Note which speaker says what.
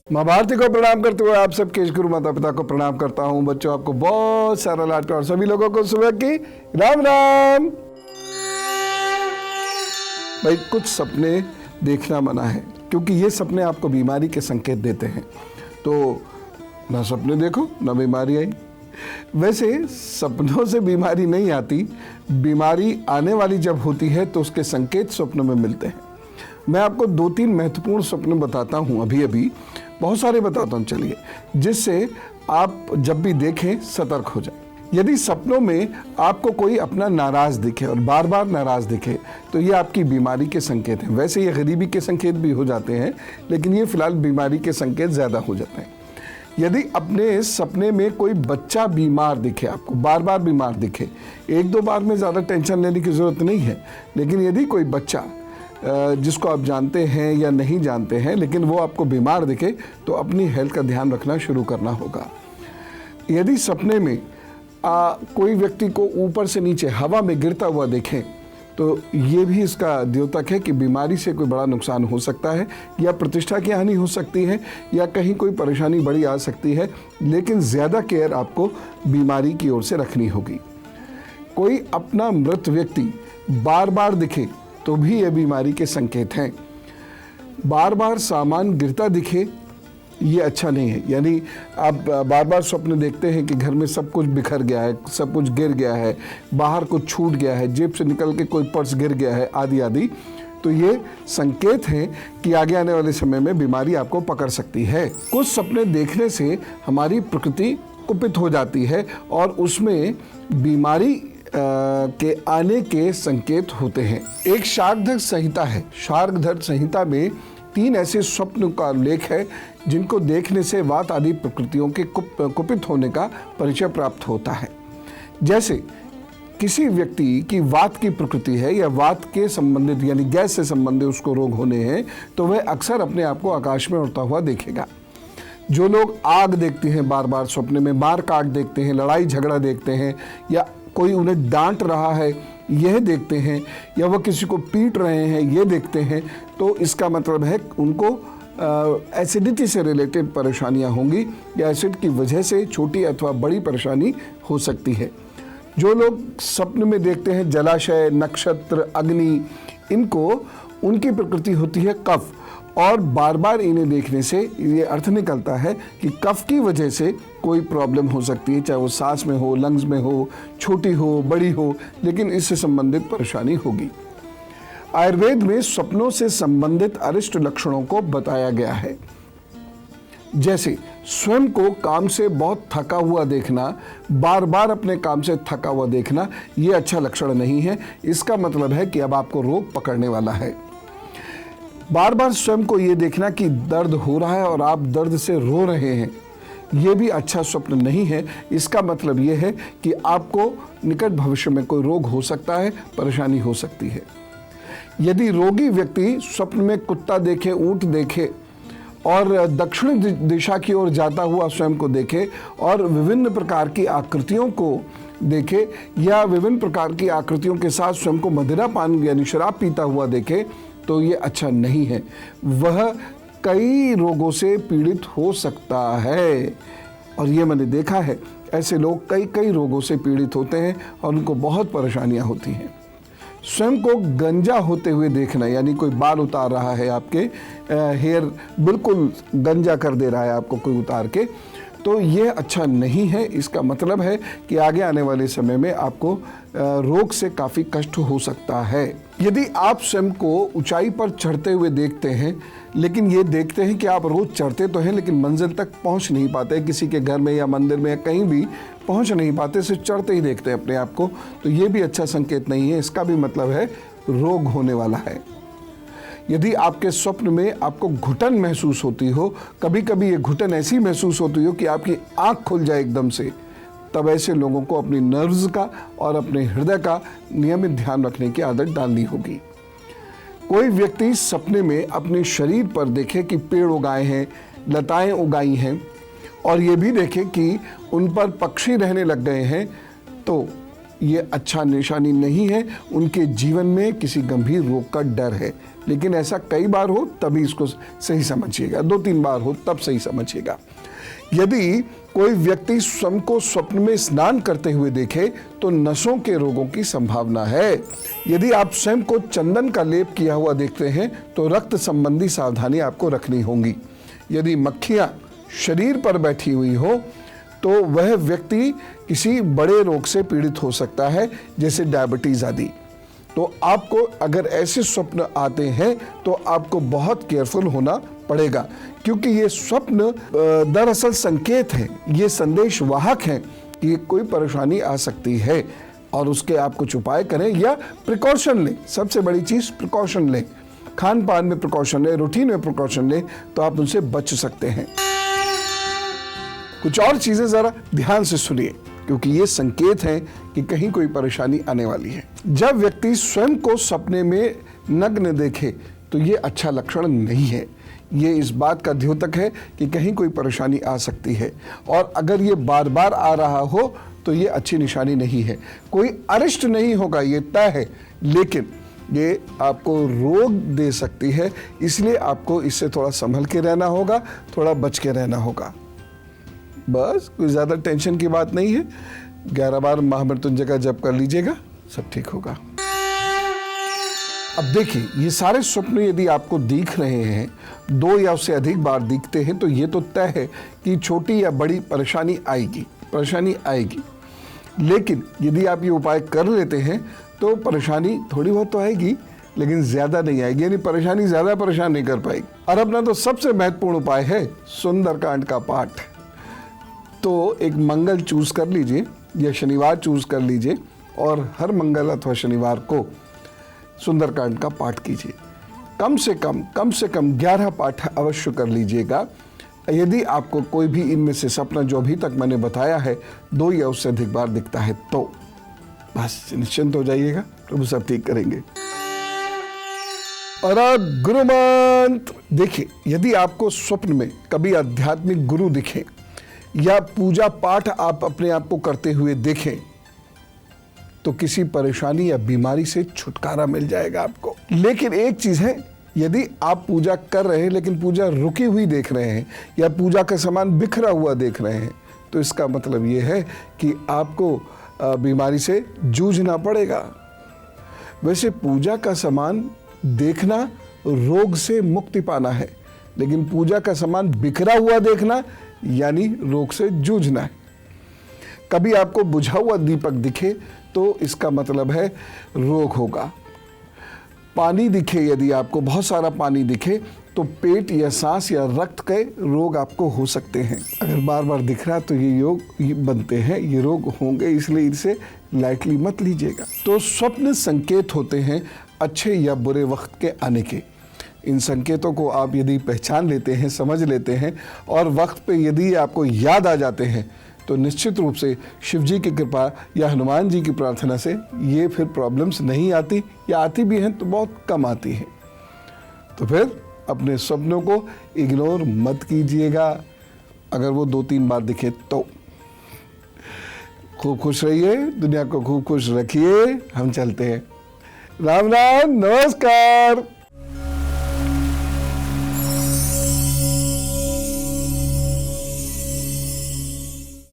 Speaker 1: माँ भारती को प्रणाम करते हुए आप सब केश गुरु माता पिता को प्रणाम करता हूँ। बच्चों, आपको बहुत सारा लाड प्यार। सभी लोगों को सुबह की राम राम। भाई, कुछ सपने देखना मना है क्योंकि ये सपने आपको बीमारी के संकेत देते हैं। तो ना सपने देखो ना बीमारी आई। वैसे सपनों से बीमारी नहीं आती, बीमारी आने वाली जब होती है तो उसके संकेत स्वप्नों में मिलते हैं। मैं आपको 2-3 महत्वपूर्ण सपने बताता हूँ, अभी बहुत सारे बताता हूँ, चलिए, जिससे आप जब भी देखें सतर्क हो जाए। यदि सपनों में आपको कोई अपना नाराज दिखे और बार बार नाराज दिखे तो ये आपकी बीमारी के संकेत हैं। वैसे ये गरीबी के संकेत भी हो जाते हैं, लेकिन ये फिलहाल बीमारी के संकेत ज़्यादा हो जाते हैं। यदि अपने सपने में कोई बच्चा बीमार दिखे, आपको बार बार बीमार दिखे, 1-2 बार में ज़्यादा टेंशन लेने की ज़रूरत नहीं है, लेकिन यदि कोई बच्चा जिसको आप जानते हैं या नहीं जानते हैं लेकिन वो आपको बीमार दिखे तो अपनी हेल्थ का ध्यान रखना शुरू करना होगा। यदि सपने में कोई व्यक्ति को ऊपर से नीचे हवा में गिरता हुआ देखें तो ये भी इसका द्योतक है कि बीमारी से कोई बड़ा नुकसान हो सकता है, या प्रतिष्ठा की हानि हो सकती है, या कहीं कोई परेशानी बड़ी आ सकती है। लेकिन ज़्यादा केयर आपको बीमारी की ओर से रखनी होगी। कोई अपना मृत व्यक्ति बार बार दिखे तो भी ये बीमारी के संकेत हैं। बार बार सामान गिरता दिखे, ये अच्छा नहीं है। यानी आप बार बार स्वप्न देखते हैं कि घर में सब कुछ बिखर गया है, सब कुछ गिर गया है, बाहर कुछ छूट गया है, जेब से निकल के कोई पर्स गिर गया है, आदि आदि, तो ये संकेत हैं कि आगे आने वाले समय में बीमारी आपको पकड़ सकती है। कुछ सपने देखने से हमारी प्रकृति कुपित हो जाती है और उसमें बीमारी के आने के संकेत होते हैं। एक शार्ंगधर संहिता है। शार्ंगधर संहिता में 3 ऐसे स्वप्न का उल्लेख है जिनको देखने से वात आदि प्रकृतियों के कुपित होने का परिचय प्राप्त होता है। जैसे किसी व्यक्ति की वात की प्रकृति है या वात के संबंधित यानी गैस से संबंधित उसको रोग होने हैं तो वह अक्सर अपने आप को आकाश में उड़ता हुआ देखेगा। जो लोग आग देखते हैं बार बार स्वप्न में, मार काट देखते हैं, लड़ाई झगड़ा देखते हैं, या कोई उन्हें डांट रहा है यह देखते हैं, या वह किसी को पीट रहे हैं ये देखते हैं, तो इसका मतलब है उनको एसिडिटी से रिलेटेड परेशानियां होंगी या एसिड की वजह से छोटी अथवा बड़ी परेशानी हो सकती है। जो लोग सपने में देखते हैं जलाशय, नक्षत्र, अग्नि, इनको उनकी प्रकृति होती है कफ, और बार बार इन्हें देखने से ये अर्थ निकलता है कि कफ की वजह से कोई प्रॉब्लम हो सकती है, चाहे वो सांस में हो, लंग्स में हो, छोटी हो, बड़ी हो, लेकिन इससे संबंधित परेशानी होगी। आयुर्वेद में सपनों से संबंधित अरिष्ट लक्षणों को बताया गया है। जैसे स्वयं को काम से बहुत थका हुआ देखना, बार बार अपने काम से थका हुआ देखना, ये अच्छा लक्षण नहीं है। इसका मतलब है कि अब आपको रोग पकड़ने वाला है। बार बार स्वयं को ये देखना कि दर्द हो रहा है और आप दर्द से रो रहे हैं, ये भी अच्छा स्वप्न नहीं है। इसका मतलब ये है कि आपको निकट भविष्य में कोई रोग हो सकता है, परेशानी हो सकती है। यदि रोगी व्यक्ति स्वप्न में कुत्ता देखे, ऊंट देखे और दक्षिण दिशा की ओर जाता हुआ स्वयं को देखे और विभिन्न प्रकार की आकृतियों को देखे, या विभिन्न प्रकार की आकृतियों के साथ स्वयं को मदिरा पान यानी शराब पीता हुआ देखे, तो ये अच्छा नहीं है। वह कई रोगों से पीड़ित हो सकता है, और ये मैंने देखा है, ऐसे लोग कई रोगों से पीड़ित होते हैं और उनको बहुत परेशानियां होती हैं। स्वयं को गंजा होते हुए देखना, यानी कोई बाल उतार रहा है, आपके हेयर बिल्कुल गंजा कर दे रहा है आपको कोई उतार के, तो ये अच्छा नहीं है। इसका मतलब है कि आगे आने वाले समय में आपको रोग से काफ़ी कष्ट हो सकता है। यदि आप स्वयं को ऊंचाई पर चढ़ते हुए देखते हैं, लेकिन ये देखते हैं कि आप रोज चढ़ते तो हैं लेकिन मंजिल तक पहुंच नहीं पाते, किसी के घर में या मंदिर में या कहीं भी पहुंच नहीं पाते, सिर्फ चढ़ते ही देखते हैं अपने आप को, तो ये भी अच्छा संकेत नहीं है। इसका भी मतलब है रोग होने वाला है। यदि आपके स्वप्न में आपको घुटन महसूस होती हो, कभी कभी ये घुटन ऐसी महसूस होती हो कि आपकी आंख खुल जाए एकदम से, तब ऐसे लोगों को अपनी नर्व्स का और अपने हृदय का नियमित ध्यान रखने की आदत डालनी होगी। कोई व्यक्ति सपने में अपने शरीर पर देखे कि पेड़ उगाए हैं, लताएं उगाई हैं, और ये भी देखे कि उन पर पक्षी रहने लग गए हैं, तो ये अच्छा निशानी नहीं है, उनके जीवन में किसी गंभीर रोग का डर है। लेकिन ऐसा कई बार हो तभी इसको सही समझिएगा, 2-3 बार हो तब सही समझिएगा। यदि कोई व्यक्ति स्वयं को स्वप्न में स्नान करते हुए देखे तो नसों के रोगों की संभावना है। यदि आप स्वयं को चंदन का लेप किया हुआ देखते हैं तो रक्त संबंधी सावधानी आपको रखनी होगी। यदि मक्खियां शरीर पर बैठी हुई हो तो वह व्यक्ति किसी बड़े रोग से पीड़ित हो सकता है, जैसे डायबिटीज आदि। तो आपको अगर ऐसे स्वप्न आते हैं तो आपको बहुत केयरफुल होना पड़ेगा, क्योंकि ये स्वप्न दरअसल संकेत है, ये संदेश वाहक हैं कि कोई परेशानी आ सकती है और उसके आप कुछ उपाय करें या प्रिकॉशन लें। सबसे बड़ी चीज प्रिकॉशन लें, खान पान में प्रिकॉशन लें, रूटीन में प्रिकॉशन लें, तो आप उनसे बच सकते हैं। कुछ और चीजें जरा ध्यान से सुनिए, क्योंकि ये संकेत हैं कि कहीं कोई परेशानी आने वाली है। जब व्यक्ति स्वयं को सपने में नग्न देखे तो ये अच्छा लक्षण नहीं है। ये इस बात का द्योतक है कि कहीं कोई परेशानी आ सकती है, और अगर ये बार बार आ रहा हो तो ये अच्छी निशानी नहीं है। कोई अरिष्ट नहीं होगा, ये तय है, लेकिन ये आपको रोग दे सकती है, इसलिए आपको इससे थोड़ा संभल के रहना होगा, थोड़ा बच के रहना होगा। बस कोई ज़्यादा टेंशन की बात नहीं है। 11 बार महामृत्युंजय का जप कर लीजिएगा, सब ठीक होगा। अब देखिए, ये सारे स्वप्न यदि आपको दिख रहे हैं, 2 या उससे अधिक बार दिखते हैं, तो ये तो तय है कि छोटी या बड़ी परेशानी आएगी। लेकिन यदि आप ये उपाय कर लेते हैं तो परेशानी थोड़ी बहुत तो आएगी, लेकिन ज़्यादा नहीं आएगी, यानी परेशानी ज़्यादा परेशान नहीं कर पाएगी। और अपना तो सबसे महत्वपूर्ण उपाय है सुंदरकांड का पाठ। तो एक मंगल चूज कर लीजिए या शनिवार चूज कर लीजिए और हर मंगल अथवा शनिवार को सुंदरकांड का पाठ कीजिए। कम से कम 11 पाठ अवश्य कर लीजिएगा। यदि आपको कोई भी इनमें से सपना जो अभी तक मैंने बताया है 2 या उससे अधिक बार दिखता है तो बस निश्चिंत हो जाइएगा, प्रभु सब ठीक करेंगे। और गुरु मंत्र देखिए, यदि आपको स्वप्न में कभी आध्यात्मिक गुरु दिखे या पूजा पाठ आप अपने आप को करते हुए देखें तो किसी परेशानी या बीमारी से छुटकारा मिल जाएगा आपको। लेकिन एक चीज है, यदि आप पूजा कर रहे हैं लेकिन पूजा रुकी हुई देख रहे हैं या पूजा का सामान बिखरा हुआ देख रहे हैं, तो इसका मतलब ये है कि आपको बीमारी से जूझना पड़ेगा। वैसे पूजा का सामान देखना रोग से मुक्ति पाना है, लेकिन पूजा का सामान बिखरा हुआ देखना यानी रोग से जूझना है। कभी आपको बुझा हुआ दीपक दिखे तो इसका मतलब है रोग होगा। पानी दिखे, यदि आपको बहुत सारा पानी दिखे तो पेट या सांस या रक्त के रोग आपको हो सकते हैं। अगर बार बार दिख रहा तो ये बनते हैं, ये रोग होंगे, इसलिए इसे लाइटली मत लीजिएगा। तो स्वप्न संकेत होते हैं अच्छे या बुरे वक्त के आने के। इन संकेतों को आप यदि पहचान लेते हैं, समझ लेते हैं और वक्त पे यदि आपको याद आ जाते हैं तो निश्चित रूप से शिव जी की कृपा या हनुमान जी की प्रार्थना से ये फिर प्रॉब्लम्स नहीं आती, या आती भी हैं तो बहुत कम आती हैं। तो फिर अपने सपनों को इग्नोर मत कीजिएगा, अगर वो 2-3 बार दिखे तो। खूब खुश रहिए, दुनिया को खूब खुश रखिए। हम चलते हैं। राम राम, नमस्कार।